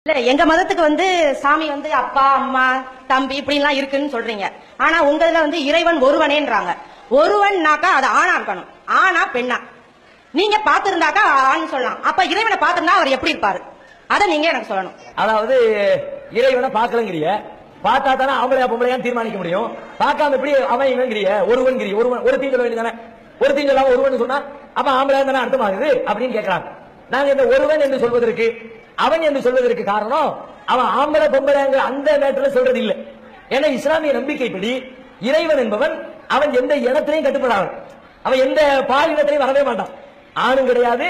இல்ல எங்க மதத்துக்கு சாமி அப்பா அம்மா தம்பி இப்படி எல்லாம் இருக்குன்னு சொல்றீங்க. ஆனா உங்கள இறைவன் ஒருவனேன்றாங்க. ஒருவன்னாக்கா அது ஆணா இருக்கணும், ஆனா பெண்ணா? நீங்க பாத்திருந்தாக்கா ஆண் சொல்லலாம். அப்ப இறைவனை பாத்திருந்தா அவர் எப்படி இருப்பாரு? அத நீங்க எனக்கு சொல்லணும். அதாவது இறைவனை பார்க்கலங்கிறிய, பார்த்தா தானே அவங்கள பொம்பளையான்னு தீர்மானிக்க முடியும். பார்க்காம எப்படி அவன் இவங்கிறிய? ஒருவன்கிறிய, ஒருவன் ஒரு தீ சொல்ல வேண்டியதானே? ஒரு தீ சொல்லாம ஒருவன் சொன்னா அப்ப ஆம்பளை தானே அர்த்தமாகுது அப்படின்னு கேட்கிறாங்க. நாங்க இந்த ஒருவன் என்று சொல்வதற்கு, அவன் என்று சொல்வதற்கு காரணம் அவன் ஆம்பளை பொம்பளைங்கிற அந்த நேரத்தில் சொல்றது இல்லை. ஏன்னா இஸ்லாமிய நம்பிக்கைப்படி இறைவன் என்பவன் அவன் எந்த இடத்திலையும் கட்டுப்படாது, அவன் எந்த பாலினத்திலையும் வரவே மாட்டான். ஆணும் கிடையாது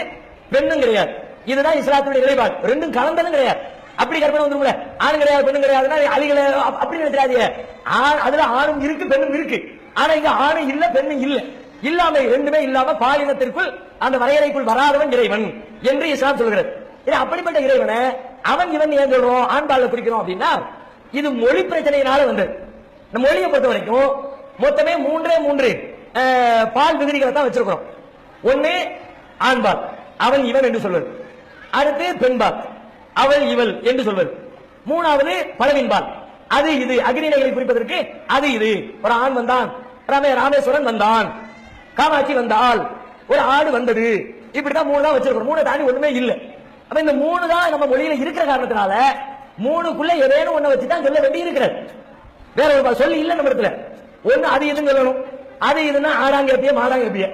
பெண்ணும் கிடையாது. இதுதான் இஸ்லாத்துடைய நிலைப்பாடு. ரெண்டும் கலந்ததும் கிடையாது. அப்படி கற்பனை வந்துரும்ல, ஆணும் கிடையாது பெண்ணும் கிடையாதுன்னா அலிகளை அப்படி நினைச்சாதீங்க. அதுல ஆணும் இருக்கு பெண்ணும் இருக்கு. ஆனா இங்க ஆணும் இல்ல பெண்ணும் இல்ல, இல்லாம ரெண்டுமே இல்லாம பாலினத்திற்குள் அந்த வரையறைக்குள் வராதவன் இறைவன் என்று இஸ்லாம் சொல்கிறது. அப்படிப்பட்ட இறைவனை அவன் இவன் ஏன் சொல்றோம், ஆண்பால குறிக்கிறோம் அப்படின்னா இது மொழி பிரச்சனையினால வந்தது. இந்த மொழியை பொறுத்த வரைக்கும் மொத்தமே மூன்று பால் விகுதிகளை தான் வச்சிருக்கிறோம். ஒன்னு ஆண்பால், அவன் இவன் என்று சொல்வது. அடுத்து பெண்பால், அவள் இவள் என்று சொல்வது. மூணாவது பலவின்பால், அது இது அக்னிகளை குறிப்பதற்கு அது இது. ஒரு ஆண் வந்தான், ராமேஸ்வரன் வந்தான், காமாட்சி வந்தால், ஒரு ஆடு வந்தது. இப்படிதான் மூணு தான் வச்சிருக்கிறோம். மூணு தாண்டி ஒண்ணுமே இல்ல. அப்ப இந்த மூணு தான் நம்ம மொழியில இருக்கிற காரணத்தினால மூணுக்குள்ள ஏதேனும் ஒண்ணு வச்சுதான் சொல்ல வேண்டி இருக்கிறது. வேற ஒரு சொல்லி இல்ல நம்ம இடத்துல. ஒண்ணு அது இதுன்னு சொல்லணும். அது இதுன்னா ஆடாங்க கேப்பிய மாடாங்க கேப்பிய,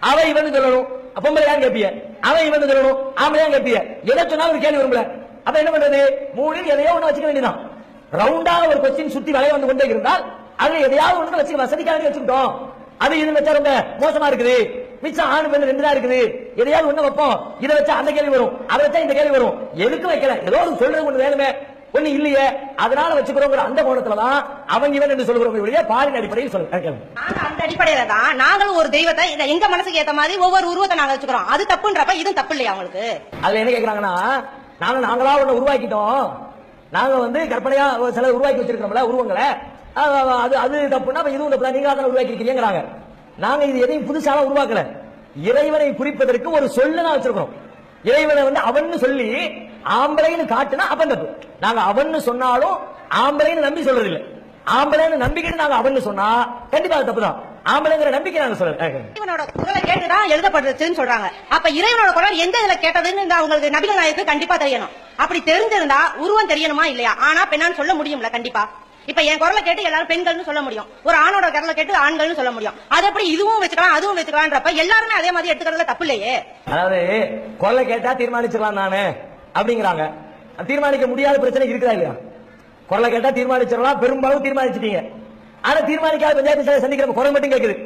அவ இவன் சொல்லணும். பொம்பளையான் கேப்பிய, அவ இவன் சொல்லணும். ஆம்பளையான் கேப்பிய, எதை சொன்னா ஒரு கேள்வி வரும்ல. அப்ப என்ன பண்றது? மூணில் எதையோ ஒண்ணு வச்சுக்க வேண்டியதான். ரவுண்டா ஒரு கொஸ்டின் சுத்தி வளைய வந்து கொண்டே இருந்தால் அதுல எதையாவது ஒண்ணு வச்சு வசதிக்காக வச்சுக்கிட்டோம். அது இது வச்சா ரொம்ப மோசமா இருக்குது, மிச்சம் ஆணு பெண் ரெண்டு தான் இருக்குது, எதையாவது ஒண்ணு வைப்போம். இதை வச்சா அந்த கேள்வி வரும், அதை வச்சா இந்த கேள்வி வரும். எதுக்கு வைக்கல? ஏதோ ஒரு சொல்றது ஒண்ணு வேணுமே, ஒண்ணு இல்லையே, அதனால வச்சுக்கிறோங்கிற அந்த கோணத்துலதான் அவங்க இவன் என்று சொல்கிறோம். பாலின் அடிப்படையில் சொல்லுங்க. அந்த அடிப்படையில தான் நாங்களும் ஒரு தெய்வத்தை எங்க மனசுக்கு ஏத்த மாதிரி ஒவ்வொரு உருவத்தை நாங்க வச்சுக்கிறோம். அது தப்புன்றப்ப இது தப்பு இல்லையா அவங்களுக்கு? அதுல என்ன கேக்குறாங்கன்னா, நாங்களா ஒண்ணு உருவாக்கிட்டோம், நாங்க கற்பனையா சில உருவாக்கி வச்சிருக்கோம்ல உருவங்களை, அது தப்புன்னா இதுவும் தப்பு, நீங்க தான் உருவாக்கி இருக்கீங்கிறாங்க. நாங்க இது எதையும் புதுசாக உருவாக்கல. இறைவனை குறிப்பதற்கு ஒரு சொல்ல நான் வச்சிருக்கோம். இறைவனை அவன்னு சொல்லி ஆம்பளைன்னு காட்டுனா அப்ப தப்பு. நாங்க அவன்னு சொன்னாலும் ஆம்பளைன்னு நம்பி சொல்றது இல்ல. ஆம்பளைன்னு நம்பிக்கிட்டு நாங்க அவன்னு சொன்னா கண்டிப்பா தப்பு தான். ஆம்பளைங்கிற நம்பிக்கை நாங்க சொல்றோம். இறைவனோட குரலை கேட்டுதான் எழுதப்பட்டுச்சுன்னு சொல்றாங்க. அப்ப இறைவனோட குரல் எந்த இதுல கேட்டதுன்னு அவங்களுக்கு நபிகள் நாயகத்துக்கு கண்டிப்பா தெரியணும். அப்படி தெரிஞ்சிருந்தா உருவம் தெரியணுமா இல்லையா? ஆனா பெண்ணான்னு சொல்ல முடியும்ல கண்டிப்பா. இப்ப என் குரலை கேட்டு எல்லாரும் பெண்கள்னு சொல்ல முடியும், ஒரு ஆணோட குரலை கேட்டு ஆண்கள்னு சொல்ல முடியும். அது எப்படி இதுவும் வச்சுக்கலாம் அதுவும் வச்சுக்கலாம்ன்றப்ப எல்லாருமே அதே மாதிரி எடுத்துக்கிறதுல தப்பு இல்லையே. அதாவது குரலை கேட்டா தீர்மானிச்சிடலாம் நானு அப்படிங்கிறாங்க. தீர்மானிக்க முடியாத பிரச்சனை இருக்குதா இல்லையா? குரலை கேட்டா தீர்மானிச்சிடலாம், பெரும்பாலும் தீர்மானிச்சிட்டீங்க. ஆனா தீர்மானிக்காத பஞ்சாயத்து சந்திக்கிற குரல் மட்டும் கேக்குது.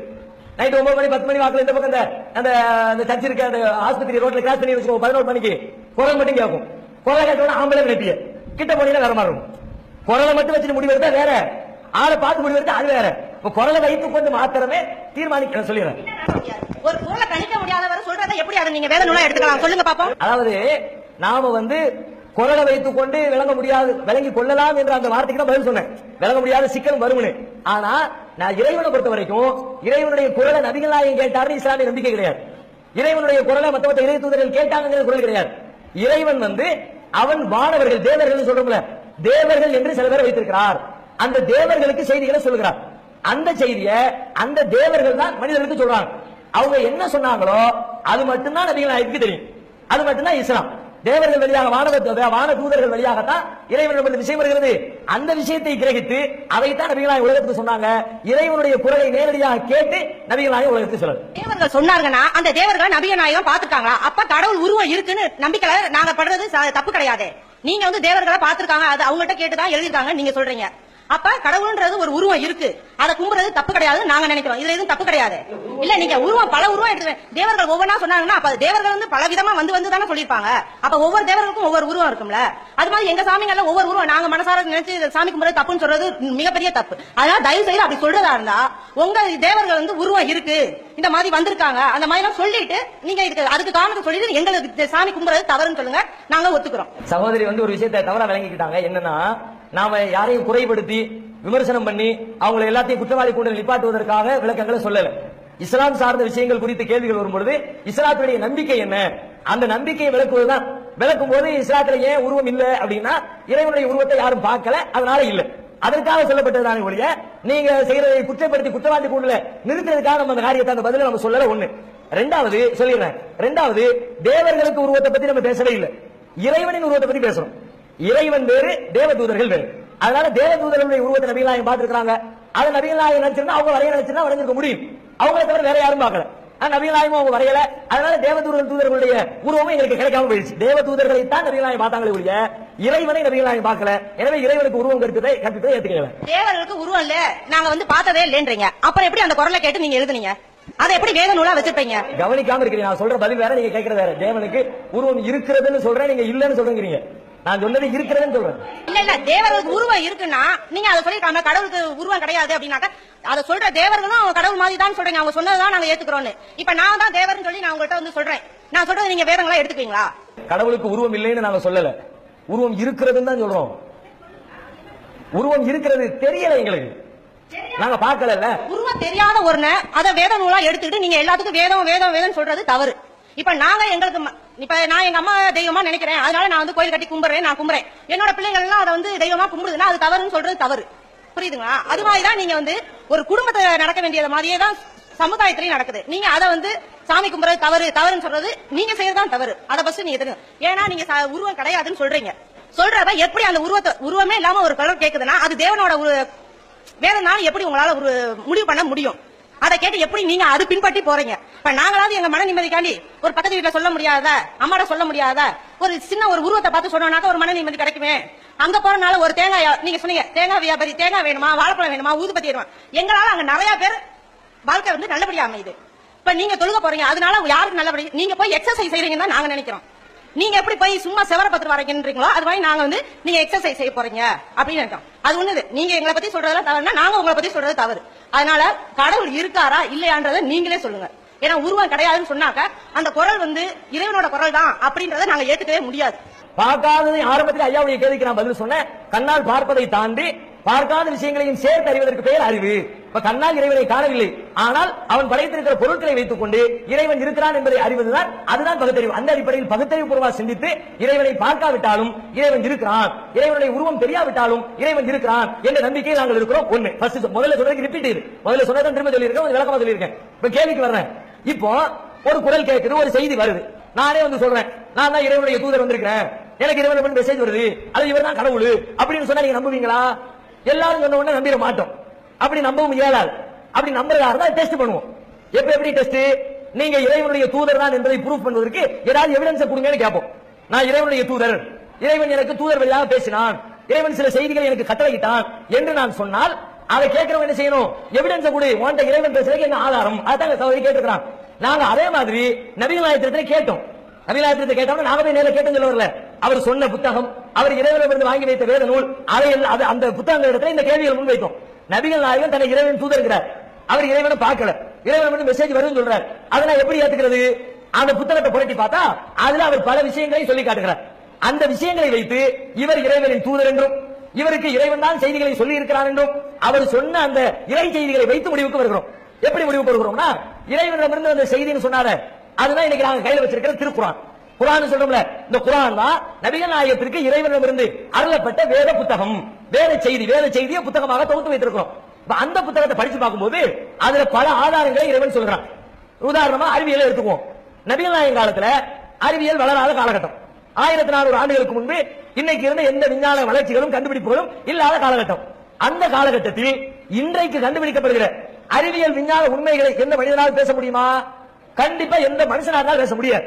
நைட் 9 மணி 10 மணி வாக்குல இந்த பக்கம் அந்த சர்ச் இருக்க அந்த ஆஸ்பத்திரி ரோட்ல கிராஸ் பண்ணி வச்சுக்கோ, 11 மணிக்கு குரல் மட்டும் கேட்கும். குரலை கேட்டோட ஆம்பளை நினைப்பிய கிட்ட போனீங்கன்னா வேற மாதிரி இருக்கும். குரலை மட்டும் வச்சுட்டு முடிவெடுத்தா வேற, ஆளை பார்த்து முடிவெடுத்தா அது வேற. குரலை வைத்துக் கொண்டு மாத்திரமே தீர்மானிக்க சொல்லிடுறேன். ஒரு குரலை கணிக்க முடியாதவரை சொல்றதை எப்படி அதை நீங்க வேத நூலா எடுத்துக்கலாம் சொல்லுங்க பாப்போம். அதாவது நாம குரலை வைத்துக் கொண்டு விளங்க முடியாது, விளங்கி கொள்ளலாம் என்ற அந்த வார்த்தைக்கு தான் பதில் சொன்னேன். விளங்க முடியாத சிக்கல் வரும்னு. ஆனா நான் இறைவனை பொறுத்த வரைக்கும் இறைவனுடைய குரலை நபிகள் நாயகம் கேட்டாரு இஸ்லாமிய நம்பிக்கை கிடையாது. இறைவனுடைய குரலை மற்ற இறை தூதர்கள் கேட்டாங்க குரல் கிடையாது. இறைவன் அவன் வானவர்கள் தேவர்கள் சொல்றோம்ல, தேவர்கள் என்று சில பேரை வைத்திருக்கிறார். அந்த தேவர்களுக்கு செய்திகளை சொல்லுகிறார். அந்த செய்தியை அந்த தேவர்கள் தான் மனிதர்களுக்கு சொல்றாங்க. அவங்க என்ன சொன்னாங்களோ அது மட்டும்தான் நபிகள் நாயகத்துக்கு தெரியும். அது மட்டும்தான் இஸ்லாம். தேவர்கள் வழியாக வான தூதர்கள் வழியாகத்தான் இறைவன் விஷயம் வருகிறது. அந்த விஷயத்தை கிரகித்து அதைத்தான் நபிகள் நாயகம் உலகத்துக்கு சொன்னாங்க. இறைவனுடைய குரலை நேரடியாக கேட்டு நபிகள் நாயகம் உலகத்துக்கு சொல்றாங்க. தேவர்கள் சொன்னாங்கன்னா அந்த தேவர்கள் நபிகள் நாயகம் பாத்துட்டாங்களா? அப்ப கடவுள் உருவம் இருக்குன்னு நம்பிக்கை நாங்க படுறது தப்பு கிடையாது. நீங்க தேவர்களை பாத்துருக்காங்க, அது அவங்கள்ட்ட கேட்டுதான் எழுதிருக்காங்க நீங்க சொல்றீங்க. அப்ப கடவுள்ன்றது ஒரு உருவம் இருக்கு, அதை கும்புறது தப்பு கிடையாது நாங்க நினைக்கிறோம். இதுல எதுவும் தப்பு கிடையாது. இல்ல நீங்க உருவம் பல உருவம் எடுத்து தேவர்கள் ஒவ்வொன்னா சொன்னாங்கன்னா அப்ப தேவர்கள் பல விதமா வந்து தானே சொல்லிருப்பாங்க. அப்ப ஒவ்வொரு தேவர்களுக்கும் ஒவ்வொரு உருவம் இருக்கும்ல. அது மாதிரி எங்க சாமிகள் ஒவ்வொரு உருவம் நாங்க மனசார நினைச்சு சாமி கும்புறது தப்புன்னு சொல்றது மிகப்பெரிய தப்பு. அதனால தயவு செய்து அப்படி சொல்றதா இருந்தா உங்க தேவர்கள் உருவம் இருக்கு, இந்த மாதிரி வந்திருக்காங்க, அந்த மாதிரி எல்லாம் சொல்லிட்டு நீங்க அதுக்கு காரணத்தை சொல்லிட்டு எங்களுக்கு சாமி கும்புறது தவறுன்னு சொல்லுங்க, நாங்க ஒத்துக்கிறோம். சகோதரி ஒரு விஷயத்தை தவறா விளங்கிக்கிட்டாங்க. என்னன்னா நாம யாரையும் குறைபடுத்தி விமர்சனம் பண்ணி அவங்களை எல்லாத்தையும் குற்றவாளி கூண்டு நிப்பாட்டுவதற்காக விளக்கங்களை சொல்லல. இஸ்லாம் சார்ந்த விஷயங்கள் குறித்து கேள்விகள் வரும்பொழுது இஸ்லாத்துடைய நம்பிக்கை என்ன, அந்த நம்பிக்கையை விளக்குவதுதான் விளக்கும் போது இஸ்லாத்துல ஏன் உருவம் இல்ல அப்படின்னா இறைவனுடைய உருவத்தை யாரும் பார்க்கல, அதனால இல்ல. அதற்காக சொல்லப்பட்டதுதானே ஒழிய நீங்க செய்யறதை குற்றப்படுத்தி குற்றவாளி கூடல நிறுத்துறதுக்காக நம்ம அந்த காரியத்தை அந்த பதில நம்ம சொல்லல. ஒண்ணு. ரெண்டாவது சொல்லிடுறேன். ரெண்டாவது, தேவர்களுக்கு உருவத்தை பத்தி நம்ம பேசவே இல்லை, இறைவனின் உருவத்தை பத்தி பேசணும். இறைவன் வேறு, தேவதூதர்கள் வேறு. அதனால தேவதூதர்களுடைய உருவத்தை நபிகள் நாயகம் பார்த்திருக்காங்க. அதை நபிகள் நாயகம் நினைச்சிருந்தா அவங்க வரைய நினைச்சிருந்தா வரைஞ்சிருக்க முடியும். அவங்களை தவிர வேற யாரும் பார்க்கல. நபிகள் நாயகம் அவங்க வரையல. அதனால தேவதூதர்களுடைய உருவமும் எங்களுக்கு கிடைக்காம போயிடுச்சு. தேவதூதர்களை தான் நபிகள் நாயகம் பார்த்தாங்களே ஒழிய இறைவனை நபிகள் நாயகம் பார்க்கல. எனவே இறைவனுக்கு உருவம் கற்பித்ததை ஏத்துக்கல. தேவர்களுக்கு உருவம் இல்ல, நாங்க வந்து பார்த்ததே இல்லன்றீங்க. அப்புறம் எப்படி அந்த குரலை கேட்டு நீங்க எழுதுனீங்க? அதை எப்படி வேத நூலா வச்சிருப்பீங்க? கவனிக்காம இருக்கிறீங்க. நான் சொல்ற பதில் வேற, நீங்க கேட்கறது வேற. தேவனுக்கு உருவம் இருக்கிறதுன்னு சொல்றேன், நீங்க இல்லன்னு சொல்றீங்க. நான் சொன்னது இருக்கிறதுன்னு சொல்றேன். இல்ல இல்ல, தேவர்களுக்கு உருவம் இருக்குன்னா நீங்க அதை சொல்லிருக்காங்க. கடவுளுக்கு உருவம் கிடையாது அப்படின்னாக்க அதை சொல்ற தேவர்களும் கடவுள் மாதிரி தான் சொல்றீங்க. அவங்க சொன்னதுதான் நாங்க ஏத்துக்கிறோம். இப்ப நான் தான் தேவர்னு சொல்லி நான் உங்கள்கிட்ட வந்து சொல்றேன். நான் சொல்றது நீங்க வேதங்களா எடுத்துக்கீங்களா? கடவுளுக்கு உருவம் இல்லைன்னு நாங்க சொல்லல, உருவம் இருக்கிறதுன்னு தான் சொல்றோம். உருவம் இருக்கிறது தெரியல எங்களுக்கு, நாங்க பார்க்கல. உருவம் தெரியாத ஒருன அதை வேத நூலா எடுத்துக்கிட்டு நீங்க எல்லாத்துக்கும் வேதம் வேதம் வேதம் சொல்றது தவறு. இப்ப நாங்க எங்களுக்கு இப்ப நான் எங்க அம்மா தெய்வமா நினைக்கிறேன், அதனால நான் வந்து கோயில் கட்டி கும்பிடுறேன், நான் கும்பிடுறேன். என்னோட பிள்ளைகள் எல்லாம் அதை வந்து தெய்வமா கும்பிடுதுன்னா அது தவறுன்னு சொல்றது தவறு. புரியுதுங்களா? அது மாதிரிதான் நீங்க வந்து ஒரு குடும்பத்தை நடக்க வேண்டியது மாதிரியே தான் சமுதாயத்திலையும் நடக்குது. நீங்க அதை வந்து சாமி கும்பிடுறது தவறு தவறுன்னு சொல்றது நீங்க செய்யறதுதான் தவறு. அதை பஸ் நீங்க தெரியும். ஏன்னா நீங்க உருவம் கிடையாதுன்னு சொல்றீங்க. சொல்றப்ப எப்படி அந்த உருவமே இல்லாம ஒரு கலர் கேக்குதுன்னா அது தேவனோட வேதனால எப்படி உங்களால ஒரு முடிவு பண்ண முடியும்? அதை கேட்டு எப்படி நீங்க அது பின்பற்றி போறீங்க? இப்ப நாங்களாவது எங்க மன நிம்மதிக்காண்டி ஒரு பக்கத்து வீட்டுல சொல்ல முடியாத, அம்மாட சொல்ல முடியாத ஒரு சின்ன ஒரு உருவத்தை பார்த்து சொன்னாக்க ஒரு மன நிம்மதி கிடைக்குமே. அங்க போறதுனால ஒரு தேங்காய், நீங்க சொன்னீங்க தேங்காய் வியாபாரி, தேங்காய் வேணுமா, வாழைப்பழம் வேணுமா, ஊதுபத்தி வேணுமா, எங்களால அங்க நிறைய பேர் வாழ்க்கை வந்து நல்லபடியா அமையுது. இப்ப நீங்க தொழுக போறீங்க, அதனால யாருக்கு நல்லபடி நீங்க போய் எக்ஸசைஸ் செய்றீங்கன்னு தான் நாங்க நினைக்கிறோம். நீங்க எப்படி போய் சும்மா செவர பத்து வரைக்கின்றீங்களோ அது மாதிரி நாங்க வந்து நீங்க எக்ஸசைஸ் செய்ய போறீங்க அப்படின்னு நினைக்கிறோம். அது ஒண்ணுது. நீங்க எங்களை பத்தி சொல்றதெல்லாம் தவறுனா நாங்க உங்களை பத்தி சொல்றது தவறு. அதனால கடவுள் இருக்காரா இல்லையான்றதை நீங்களே சொல்லுங்க. ஏன்னா உருவம் கிடையாதுன்னு சொன்னாக்க அந்த குரல் வந்து இறைவனோட குரல் தான் அப்படின்றத நாங்க ஏத்துக்கவே முடியாது. பார்க்காததை ஆரம்பத்தில் ஐயாவுடைய கேள்விக்கு நான் பதில் சொன்னேன். கண்ணால் பார்ப்பதை தாண்டி பார்க்காத விஷயங்களையும் சேர்த்து அறிவதற்கு பெயர் அறிவு. இப்ப கண்ணால் இறைவனை காணவில்லை, ஆனால் அவன் படைத்திருக்கிற பொருட்களை வைத்துக் கொண்டு இறைவன் இருக்கிறான் என்பதை அறிவதுதான், அதுதான் பகுத்தறிவு. அந்த அடிப்படையில் பகுத்தறிவு பூர்வமாக சிந்தித்து இறைவனை பார்க்காவிட்டாலும் இறைவன் இருக்கிறான், இறைவனுடைய உருவம் தெரியாவிட்டாலும் இறைவன் இருக்கிறான் என்ற நம்பிக்கையில் நாங்கள் இருக்கிறோம். ஒண்ணு. முதல்ல சொல்றதுக்கு ரிப்பீட் இது, முதல்ல சொன்னதான் திரும்ப சொல்லியிருக்கேன், விளக்கமா சொல்லியிருக்கேன். இப்ப கேள்விக்கு வர்றேன். இப்போ ஒரு குரல் கேட்குது, ஒரு செய்தி வருது, நானே வந்து சொல்றேன் நான் தான் இறைவனுடைய தூதர் வந்திருக்கிறேன், எனக்கு இறைவன் மெசேஜ் வருது, அது இவர் தான் கடவுள் அப்படின்னு சொன்னா நீங்க நம்புவீங்களா? எல்லாரும் சொன்ன உடனே நம்பிட மாட்டோம். அப்படி நம்பவும் இயலாது. அப்படி நம்புறதா இருந்தா டெஸ்ட் பண்ணுவோம். எப்படி டெஸ்ட்? நீங்க இறைவனுடைய தூதர் தான் என்பதை ப்ரூஃப் பண்ணுவதற்கு ஏதாவது எவிடன்ஸ் கொடுங்கன்னு கேட்போம். நான் இறைவனுடைய தூதர், இறைவன் எனக்கு தூதர் வழியாக பேசினான், இறைவன் சில செய்திகளை எனக்கு கட்டளையிட்டான் என்று நான் சொன்னால் அதை கேட்கிறவங்க என்ன செய்யணும்? எவிடன்ஸ் கொடு, உன்கிட்ட இறைவன் பேசுறதுக்கு என்ன ஆதாரம்? அதான் சகோதரி கேட்டுக்கிறான். நாங்க அதே மாதிரி நபிகள் நாயகத்திலே கேட்டோம். நபிகள் நாயகத்தை கேட்டோம்னா நாம போய் நேரில் கேட்டோம் சொல்ல வரல. அவர் சொன்ன புத்தகம், அவர் இறைவனிடமிருந்து வாங்கி வைத்த வேத நூல், அந்த புத்தகங்கள் இடத்துல இந்த கேள்விகள் முன்வைத்தோம். நபிகள் நாயகம் தன்னை இறைவன் தூதர்கிறார், அவர் இறைவனை பார்க்கல, இறைவன் மெசேஜ் வரும்னு சொல்றார். அதெல்லாம் எப்படி ஏத்துக்கிறது? அந்த புத்தகத்தை புரட்டி பார்த்தா அதுல அவர் பல விஷயங்களை சொல்லி காட்டுகிறார். அந்த விஷயங்களை வைத்து இவர் இறைவனின் தூதர் என்றும் இவருக்கு இறைவன் தான் செய்திகளை சொல்லி இருக்கிறார் என்றும் அவர் சொன்ன அந்த இறை செய்திகளை வைத்து முடிவுக்கு வருகிறோம். எப்படி முடிவுக்கு வருகிறோம்னா, இறைவனிடமிருந்து அந்த செய்தின்னு சொன்னார அதுதான் இன்னைக்கு நாங்க கையில வச்சிருக்கிற திருக்குரான். குரான் சொல்றோம்ல, இந்த குரான் தான் நபிகள் நாயகத்திற்கு இறைவனிடமிருந்து அருளப்பட்ட வேத புத்தகம், வேத செய்தியை புத்தகமாக தொகுத்து வைத்திருக்கிறோம். அந்த புத்தகத்தை படிச்சு பார்க்கும்போது அதுல பல ஆதாரங்களை இறைவன் சொல்றான். உதாரணமா அறிவியலை எடுத்துக்குவோம். நபிகள் நாயகம் காலத்துல அறிவியல் வளராத காலகட்டம், 1400 ஆண்டுகளுக்கு முன்பு இன்னைக்கு இருந்த எந்த விஞ்ஞான வளர்ச்சிகளும் கண்டுபிடிப்புகளும் இல்லாத காலகட்டம். அந்த காலகட்டத்தில் இன்றைக்கு கண்டுபிடிக்கப்படுகிற அறிவியல் விஞ்ஞான உண்மைகளை எந்த மனிதனால் பேச முடியுமா? கண்டிப்பா எந்த மனுஷனா இருந்தாலும் பேச முடியாது.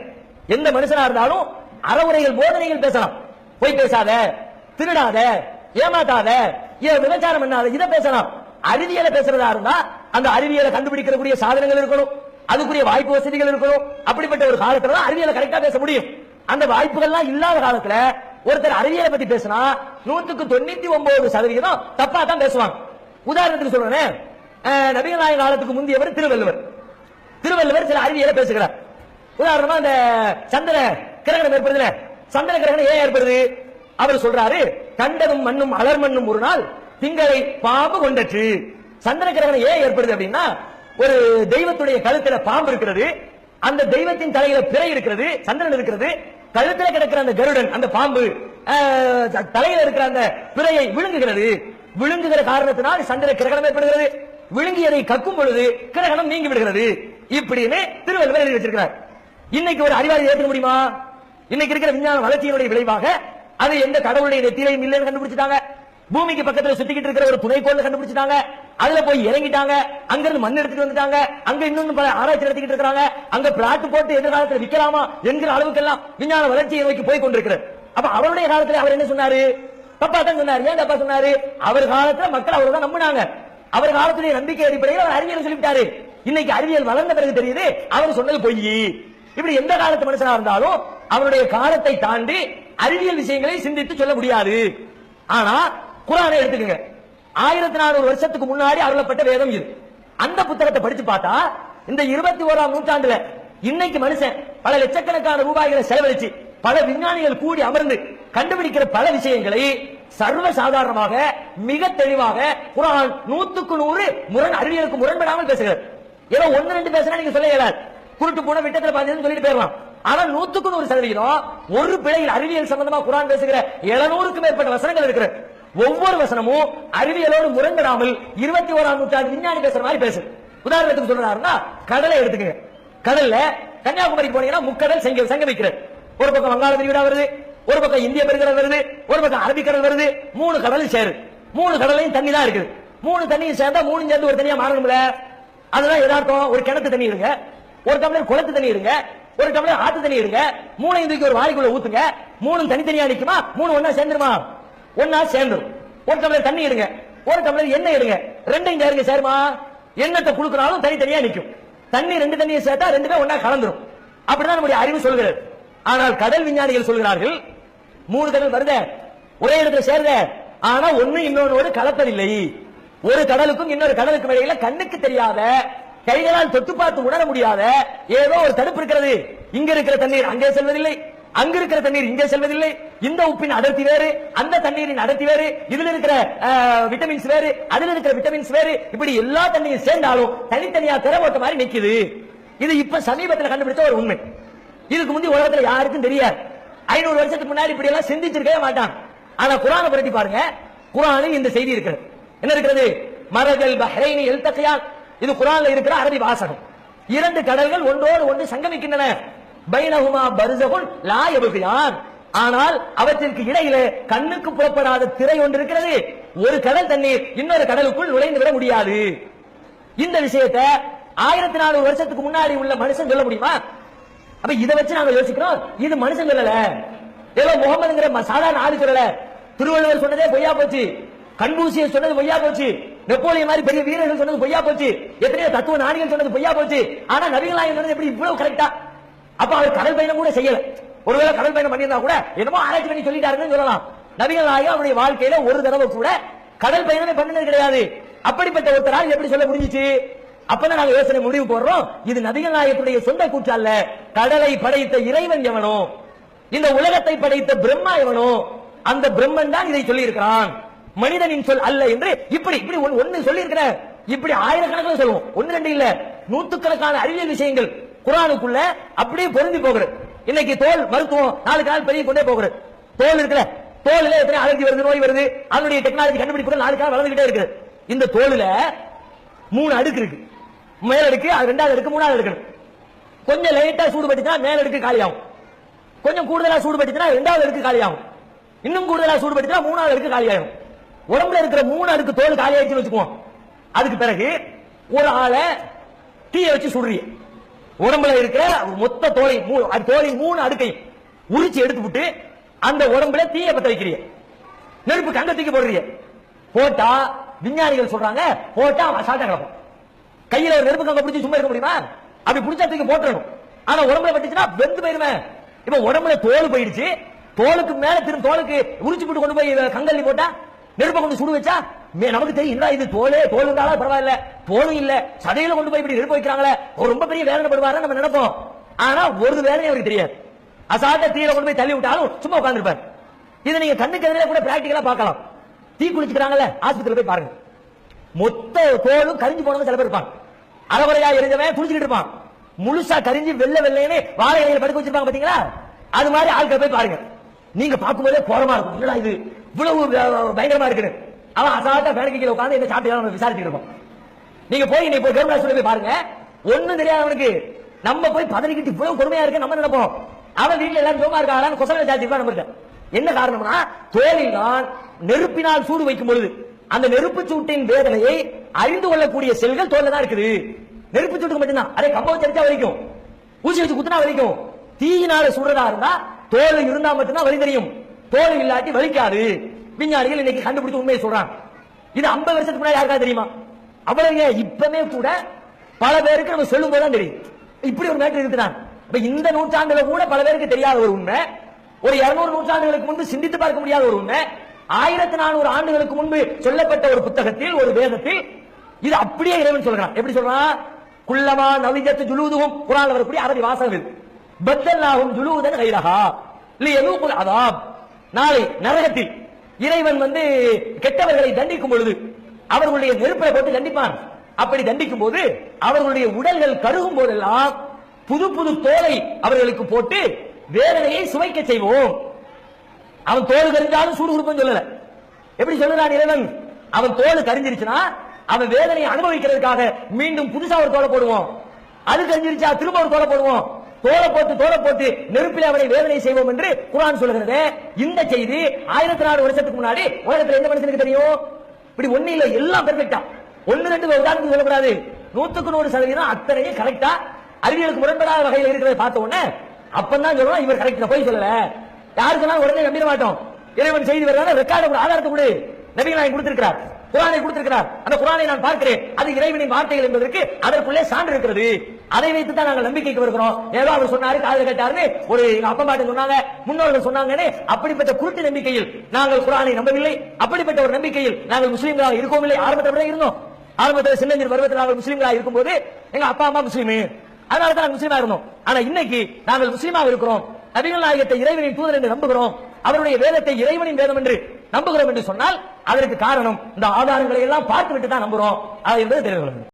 எந்த மனுஷனா இருந்தாலும் அறவுரைகள் போதனைகள் பேசலாம். போய் பேசாத, திருடாத, ஏமாத்தாத, விபச்சாரம் பண்ணாத, இதை பேசலாம். அறிவியலை பேசுறதா இருந்தா அந்த அறிவியலை கண்டுபிடிக்கக்கூடிய சாதனங்கள் இருக்கணும், அதுக்குரிய வாய்ப்பு வசதிகள் இருக்கணும். அப்படிப்பட்ட ஒரு காலத்துல தான் அறிவியலை கரெக்டா பேச முடியும். அந்த வாய்ப்புகள்லாம் இல்லாத காலத்துல ஒருத்தர் அறிவியலை பத்தி பேசினா 99% தப்பா தான் பேசுவாங்க. உதாரணத்துக்கு சொல்றேன், நபிகள் நாயக காலத்துக்கு முந்தியவர் திருவள்ளுவர் சில அறிவியலை பேசுகிறார். உதாரணமா இந்த சந்திர கிரகணம் ஏற்படுதுல, சந்திர கிரகணம் ஏன் ஏற்படுது? அவர் சொல்றாரு, கண்டதும் மண்ணும் அலர்மண்ணும் ஒரு நாள் திங்களை பாம்பு கொண்டற்று. சந்திர கிரகணம் ஏன் ஏற்படுது அப்படின்னா, ஒரு தெய்வத்துடைய கழுத்துல பாம்பு இருக்கிறது, அந்த தெய்வத்தின் தலையில பிறை இருக்கிறது, சந்திரன் இருக்கிறது, கழுத்துல கிடக்கிற அந்த கருடன், அந்த பாம்பு தலையில இருக்கிற அந்த பிறையை விழுங்குகிறது. விழுங்குகிற காரணத்தினால் சந்திர கிரகணம் ஏற்படுகிறது. விழுங்கியதை கக்கும் பொழுது கிரகணம் நீங்கி விடுகிறது. இப்படின்னு திருவள்ளுவர் எழுதி வச்சிருக்கிறார். இன்னைக்கு ஒரு அறிவாளி ஏற்க முடியுமா? இன்னைக்கு இருக்கிற விஞ்ஞான வளர்ச்சியினுடைய விளைவாக அது எந்த கடவுளுடைய நெத்தியிலையும் இல்லைன்னு கண்டுபிடிச்சிட்டாங்க. பூமிக்கு பக்கத்துல சுத்திக்கிட்டு இருக்கிற ஒரு துணைக்கோள் கண்டுபிடிச்சிட்டாங்க. அதுல போய் இறங்கிட்டாங்க. அங்க இருந்து மண் எடுத்துட்டு வந்துட்டாங்க. அங்க இன்னொன்னு பல ஆராய்ச்சி நடத்திக்கிட்டு இருக்காங்க. அங்க பிளாட் போட்டு எதிர்காலத்தில் விற்கலாமா என்கிற அளவுக்கெல்லாம் விஞ்ஞான வளர்ச்சியை நோக்கி போய் கொண்டிருக்கிறார். அப்ப அவருடைய காலத்துல அவர் என்ன சொன்னாரு? தப்பா தான் சொன்னாரு. ஏன் தப்பா சொன்னாரு? அவர் காலத்துல மக்கள் அவரை தான் நம்பினாங்க. அவர் காலத்துடைய நம்பிக்கை அடிப்படையில் அவர் அறிவியல் சொல்லிவிட்டாரு. இன்னைக்கு அறிவியல் வளர்ந்த பிறகு தெரியுது அவர் சொன்னது பொய். இப்படி எந்த காலத்து மனுஷனா இருந்தாலும் அவருடைய காலத்தை தாண்டி அறிவியல் விஷயங்களை சிந்தித்து சொல்ல முடியாது. ஆனா குர்ஆனை எடுத்துக்கங்க. 1400 வருஷத்துக்கு முன்னாடி அருளப்பட்ட வேதம் இது. அந்த புத்தகத்தை படிச்சு பார்த்தா இந்த 21ஆம் நூற்றாண்டுல இன்னைக்கு மனுஷன் பல லட்சக்கணக்கான ரூபாய்களை செலவழிச்சு பல விஞ்ஞானிகள் கூடி அமர்ந்து கண்டுபிடிக்கிற பல விஷயங்களை சர்வ சாதாரணமாக மிக தெளிவாக குர்ஆன் 100க்கு 100 அறிவியலுக்கு முரண்படாமல் பேசுகிறது. ஏதோ 1-2 பேசினா நீங்க சொல்ல இயலாது. குருட்டு போன விட்டத்துல பாத்தீங்கன்னு சொல்லிட்டு போயிடலாம். ஆனா 100க்கு 100% ஒரு பிழையில் அறிவியல் சம்பந்தமா குர்ஆன் பேசுகிற 700க்கும் மேற்பட்ட வசனங்கள் இருக்கிற ஒவ்வொரு வசனமும் அறிவியலோடு முரண்படாமல் 21ஆம் நூற்றாண்டு விஞ்ஞானி பேசுற மாதிரி பேசு. உதாரணத்துக்கு சொல்றாருன்னா கடலை எடுத்துக்கங்க. கடல்ல கன்னியாகுமரிக்கு போனீங்கன்னா முக்கடல் சங்கமிக்கிறது. ஒரு பக்கம் வங்காள விரிகுடா வருது, ஒரு பக்கம் இந்திய பெருங்கடல் வருது, ஒரு பக்கம் அரபிக்கடல் வருது. 3 கடலும் சேரு. 3 கடலையும் தண்ணி தான் இருக்குது. 3 தண்ணியும் சேர்ந்தா 3 சேர்ந்து ஒரு தண்ணியா மாறணும்ல. அதுதான் எதார்த்தம். ஒரு கிணத்து தண்ணி இருங்க, ஒரு டம்ளர் குளத்து தண்ணி இருங்க, ஒரு டம்ளர் ஆத்து தண்ணி இருங்க. 3 தூக்கி ஒரு வாளிக்குள்ள ஊத்துங்க. 3 தனித்தனியா நிக்குமா? 3 ஒன்னா சேர்ந்துருமா? ஒன்னா சேர்ந்துரும். ஒரு டம்ளர் தண்ணி எடுங்க, ஒரு டம்ளர் எண்ணெய் எடுங்க, ரெண்டையும் சேருங்க, சேருமா? எண்ணெத்தை குடுக்கறாலும் தனித்தனியா நிக்கும். தண்ணி 2 தண்ணியை சேர்த்தா 2 ஒன்னா கலந்துரும். அப்படிதான் நம்முடைய அறிவு சொல்கிறது. ஆனால் கடல் விஞ்ஞானிகள் சொல்கிறார்கள் 3 கடல் வருத ஒரே இடத்துல சேருத, ஆனா ஒண்ணு இன்னொன்னோடு கலப்பதில்லை. ஒரு கடலுக்கும் இன்னொரு கடலுக்கும் இடையில கண்ணுக்கு தெரியாத, கைகளால் தொட்டு பார்த்து உணர முடியாத ஏதோ ஒரு தடுப்பு இருக்கிறது. இங்க இருக்கிற தண்ணீர் அங்கே செல்வதில்லை, அங்க இருக்கிற தண்ணீர் இங்கே செல்வதில்லை. இந்த உப்பின் அடர்த்தி வேறு, அந்த தண்ணீரின் அடர்த்தி வேறு, இதுல இருக்கிற விட்டமின்ஸ் வேறு, அதுல இருக்கிற விட்டமின்ஸ் வேறு. இப்படி எல்லா தண்ணியும் சேர்ந்தாலும் தனித்தனியா திறவோட்ட மாதிரி நிக்குது. இது இப்ப சமீபத்தில் கண்டுபிடிச்ச ஒரு உண்மை. இதுக்கு முந்தி உலகத்துல யாருக்கும் தெரியாது. 500 வருஷத்துக்கு முன்னாடி இப்படி எல்லாம் சிந்திச்சிருக்கவே மாட்டாங்க. ஆனா குர்ஆனை பத்தி பாருங்க. குர்ஆனில் இந்த செய்தி இருக்கிறது. என்ன இருக்கிறது? மரஜல் பஹ்ரைனி யல்தகியான். இது குர்ஆன்ல இருக்கிற அரபி வாசகம். 2 கடல்கள் ஒன்றோடு ஒன்று சங்கமிக்கின்றன. பைனஹுமா பர்ஸகுன் லா யப்கியான். ஆனால் அவற்றிற்கு இடையிலே கண்ணுக்கு புலப்படாத திரை ஒன்று இருக்கிறது. ஒரு கடல் தண்ணீர் இன்னொரு கடலுக்குள் நுழைந்து விட முடியாது. இந்த விஷயத்தை 1400 வருஷத்துக்கு முன்னாடி உள்ள மனுஷன் சொல்ல முடியுமா? அப்ப இதை வச்சு நாங்க யோசிக்கிறோம். இது மனுஷன் சொல்லல, ஏதோ முகமதுங்கிற சாதாரண ஆளு சொல்லல. திருவள்ளுவர் சொன்னதே பொய்யா போச்சு, கன்பூசியஸ் சொன்னது பொய்யா போச்சு, நெப்போலியன் மாதிரி பெரிய வீரர்கள் சொன்னது பொய்யா போச்சு, எத்தனையோ தத்துவ ஞானிகள் சொன்னது பொய்யா போச்சு. ஆனா நபிகள் நாயகம் சொன்னது எப்படி இவ்வளவு கரெக்டா? அப்ப அவர் கடல் பயணம் கூட செய்யல. ஒருவேளை கடல் பயணம் பண்ணியிருந்தா கூட என்னமோ ஆராய்ச்சி பண்ணி சொல்லிட்டாருன்னு சொல்லலாம். நபிகள் நாயகம் அவருடைய வாழ்க்கையில ஒரு தடவை கூட கடல் பயணமே பண்ணினது கிடையாது. அப்படிப்பட்ட ஒருத்தரால் எப்படி சொல்ல முடிஞ்சிச்சு? அப்பதான் நாங்க யோசனை முடிவு போடுறோம். இது நபிகள் நாயகத்துடைய சொந்த கூற்று அல்ல. கடலை படைத்த இறைவன் எவனோ, இந்த உலகத்தை படைத்த பிரம்மா எவனோ, அந்த பிரம்மன் தான் இதை சொல்லி இருக்கிறான், மனிதனின் சொல் அல்ல என்று. இப்படி இப்படி ஒன்னு சொல்லி இருக்கிற, இப்படி ஆயிரக்கணக்கில் சொல்லுவோம். 1-2 இல்ல, நூற்றுக்கணக்கான அறிவியல் விஷயங்கள் குர்ஆனுக்குள்ள அப்படியே பொருந்தி போகிறது. இன்னைக்கு தோல் மருத்துவம் 4 நாள் பெரிய கொண்டே போகிறது. தோல் இருக்கிற தோல்ல எத்தனை அலர்ஜி வருது, நோய் வருது, அதனுடைய டெக்னாலஜி கண்டுபிடிப்புகள் 4 நாள் வளர்ந்துகிட்டே இருக்கு. இந்த தோல்ல 3 அடுக்கு இருக்கு. மேல் அடுக்கு, 2வது அடுக்கு, 3வது அடுக்கு. கொஞ்சம் லைட்டா சூடு பட்டுச்சுன்னா மேல் அடுக்கு காலியாகும், கொஞ்சம் கூடுதலா சூடு பட்டுச்சுன்னா 2வது அடுக்கு காலியாகும், இன்னும் கூடுதலா சூடு பட்டுச்சுன்னா 3வது அடுக்கு காலியாகும். உடம்புல இருக்கிற 3 அடுக்கு தோல் காலி ஆயிடுச்சுன்னு வச்சுக்குவோம். அதுக்கு பிறகு ஒரு ஆளை தீய வச்சு சுடுறீங்க. உடம்புல இருக்கிற மொத்த தோலின் 3 அடுக்கையும் உரிச்சு எடுத்துவிட்டு அந்த உடம்புல தீய பத்த வைக்கிறீங்க. நெருப்பு கங்கத்துக்கு போடுறீங்க. போட்டா விஞ்ஞானிகள் சொல்றாங்க, போட்டா அசால்ட்டா கிடக்கும். கையில ஒரு நெருப்பு கங்க பிடிச்சி சும்மா இருக்க முடியுமா? அப்படி பிடிச்சா தூக்கி போட்டுறணும். ஆனா உடம்புல பட்டுச்சுன்னா வெந்து போயிருவேன். இப்ப உடம்புல தோல் போயிடுச்சு, தோலுக்கு மேல திரும்ப தோலுக்கு உரிச்சு போட்டு கொண்டு போய் கங்கல்லி போட்டா, நெருப்பை கொண்டு சுடு வச்சா நமக்கு தெரியும் இது தோல் இருந்தாலும் பரவாயில்ல, தோலும் இல்ல, சதையில கொண்டு போய் இப்படி நெருப்பு வைக்கிறாங்களே, ரொம்ப பெரிய வேதனைப்படுவாரு நம்ம நினைப்போம். ஆனா ஒரு வேதனை அவருக்கு தெரியாது. அசால்ட்டா தீயில கொண்டு போய் தள்ளி விட்டாலும் சும்மா உட்கார்ந்துருப்பாரு. இதை நீங்க கண்ணுக்கு எதிரே கூட பிராக்டிகலா பார்க்கலாம். தீ குளிச்சுக்கிறாங்கல்ல, ஆஸ்பத்திரியில போய் பாருங்க. மொத்த தோலும் கரிஞ்சு போனவங்க சில பேர் இருப்பாங்க. அரைகுறையா எரிஞ்சவன் குளிச்சுக்கிட்டு இருப்பான். முழுசா கரிஞ்சு வெள்ளை வெள்ளைன்னு வாழை இலையில படுக்க வச்சிருப்பாங்க பாத்தீங்களா? அது மாதிரி ஆட்கள் போய் பாருங்க, நீங்க பார்க்கும்போதே கோரமா இருக்கும், என்னடா இது இவ்வளவு பயங்கரமா இருக்குன்னு. அவன் அசால்ட்டா பேனக்கில உட்கார்ந்து என்ன சாப்பிட்டு நம்ம விசாரிச்சுட்டு இருப்போம். நீங்க போய் இன்னைக்கு போய் கவர்மெண்ட் போய் பாருங்க, ஒண்ணும் தெரியாதவனுக்கு நம்ம போய் பதறிக்கிட்டு இவ்வளவு கொடுமையா இருக்கு நம்ம நினைப்போம். அவன் வீட்டுல எல்லாரும் சோமா இருக்காங்களான்னு கொசலை ஜாஸ்தி நம்ம என்ன காரணம்னா, தோலினால் நெருப்பினால் சூடு வைக்கும் பொழுது அந்த நெருப்பு சூட்டின் வேதனையை அறிந்து கொள்ளக்கூடிய செல்கள் தோல்ல தான் இருக்குது. நெருப்பு சூட்டுக்கு மட்டும்தான், அதே கம்பம் வச்சா வரைக்கும், ஊசி வச்சு குத்துனா வரைக்கும். தீயினால சுடுறதா இருந்தா தோல் இருந்தா மட்டும்தான் வலி தெரியும், தோல் இல்லாட்டி வலிக்காது. விஞ்ஞானிகள் இன்னைக்கு கண்டுபிடிச்சு உண்மையை சொல்றாங்க. இது 50 வருஷத்துக்கு முன்னாடி யாருக்கா தெரியுமா? அவ்வளவு இப்பவே கூட பல பேருக்கு நம்ம சொல்லும் போதுதான் தெரியும் இப்படி ஒரு மேட்டர் இருக்குதான். இந்த நூற்றாண்டுல கூட பல பேருக்கு தெரியாத ஒரு உண்மை, ஒரு 200 நூற்றாண்டுகளுக்கு முன்பு சிந்தித்து பார்க்க முடியாத ஒரு உண்மை, 1400 ஆண்டுகளுக்கு முன்பு சொல்லப்பட்ட ஒரு புத்தகத்தில், ஒரு வேதத்தில் இது அப்படியே இறைவன் சொல்றான். எப்படி சொல்றான்? குல்லமா நவிஜத்து ஜுலூதுஹும், குர்ஆன்ல வரக்கூடிய அரபி வாசகம் இது. பத்தல்லாஹும் ஜுலூதன் கைரஹா லியதூகுல் அதாப். நாளை நரகத்தில் இறைவன் கெட்டவர்களை தண்டிக்கும் பொழுது அவர்களுடைய நெருப்பை போட்டு தண்டிப்பான். அப்படி தண்டிக்கும் போது அவர்களுடைய உடல்கள் கருகும் போதெல்லாம் புது புது தோலை அவர்களுக்கு போட்டு வேதனையை சுவைக்க செய்வோம். அவன் தோல் கரிஞ்சாலும் சூடு கொடுப்போம் சொல்லல. எப்படி சொல்லுறான் இறைவன்? அவன் தோல் கரிஞ்சிருச்சுன்னா அவன் வேதனையை அனுபவிக்கிறதுக்காக மீண்டும் புதுசா ஒரு தோலை போடுவோம். அது கரிஞ்சிருச்சா திரும்ப ஒரு தோலை போடுவோம். தோலை போட்டு நெருப்பில் அவனை வேதனை செய்வோம் என்று குர்ஆன் சொல்கிறது. இந்த செய்தி 1400 வருஷத்துக்கு முன்னாடி உலகத்தில் எந்த மனுஷனுக்கு தெரியும்? இப்படி ஒண்ணு இல்ல, எல்லாம் பெர்ஃபெக்ட்டா. 1-2 உதாரணத்துக்கு சொல்லக்கூடாது, 100% அத்தனையும் கரெக்டா அறிவியலுக்கு முரண்படாத வகையில் இருக்கிறத பார்த்த உடனே அப்பதான் சொல்லுவோம் இவர் கரெக்ட், போய் சொல்லல. யாரு சொன்னாலும் உடனே நம்பிட மாட்டோம். இறைவன் செய்தி வர்றதால ரெக்கார்டு ஆதாரத்தை கொடு, நபிகள் நாயகம் கொடுத்திருக்கிறார், குர்ஆனை கொடுத்திருக்கிறார். அந்த குர்ஆனை நான் பார்க்கிறேன், அது இறைவனின் வார்த்தைகள் என்பதற்கு அதற்குள்ளே சான்று இருக்கிறது. அதை வைத்து தான் நாங்கள் நம்பிக்கைக்கு வருகிறோம். ஏதோ அவர் சொன்னாரு காதல கேட்டாருன்னு ஒரு அப்பா பாட்டு சொன்னாங்க, முன்னோர்கள் சொன்னாங்கன்னு அப்படிப்பட்ட குருட்டு நம்பிக்கையில் நாங்கள் குர்ஆனை நம்பவில்லை. அப்படிப்பட்ட ஒரு நம்பிக்கையில் நாங்கள் முஸ்லீம்களாக இருக்கவும் இல்லை. ஆரம்பத்தில் இருந்தோம். ஆரம்பத்தில் சின்னஞ்சிறு பருவத்தில் நாங்கள் முஸ்லீம்களாக இருக்கும்போது எங்க அப்பா அம்மா முஸ்லீம், அதனால தான் நாங்கள் முஸ்லீமா இருந்தோம். ஆனா இன்னைக்கு நாங்கள் முஸ்லீமாக இருக்கிறோம், நபிகள் நாயகத்தை இறைவனின் தூதர் என்று நம்புகிறோம், அவருடைய வேதத்தை இறைவனின் வேதம் என்று நம்புகிறோம் என்று சொன்னால் அதற்கு காரணம் இந்த ஆதாரங்களை எல்லாம் பார்த்து விட்டு தான் நம்புறோம் என்பது தெரிந்து கொள்ளுங்கள்.